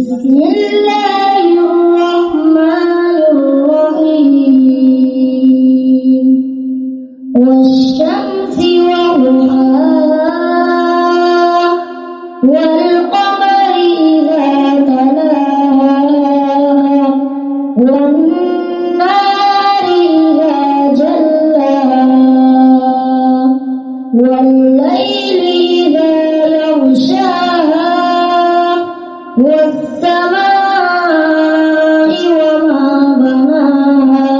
بسم الله الرحمن الرحيم والشمس وضحاها والقمر إذا تلاها والنهار إذا جلاها والليل إذا يغشاها والسماء وما بناها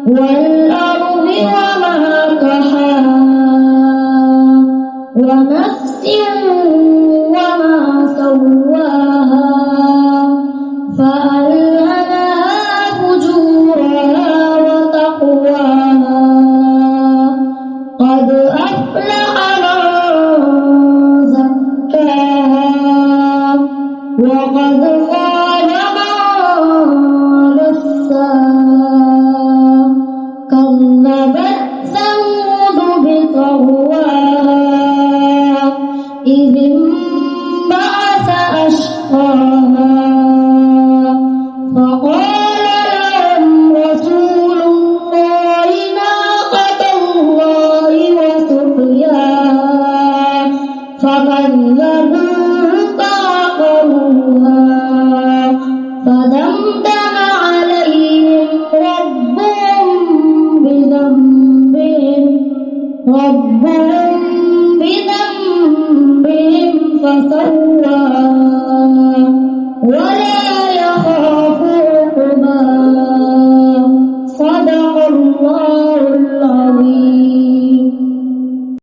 والأرض وما طحاها ونفس وما سواها فألهمها فجورها وتقواها قد أفلح من زكاها وقد خاب من دساها كذبت ثمود بطغواها إذ انبعث أشقاها فقال لهم رسول الله ناقة الله وسقياها فكذبوه فعقروها فدمدم عليهم ربهم بذنبهم فسواها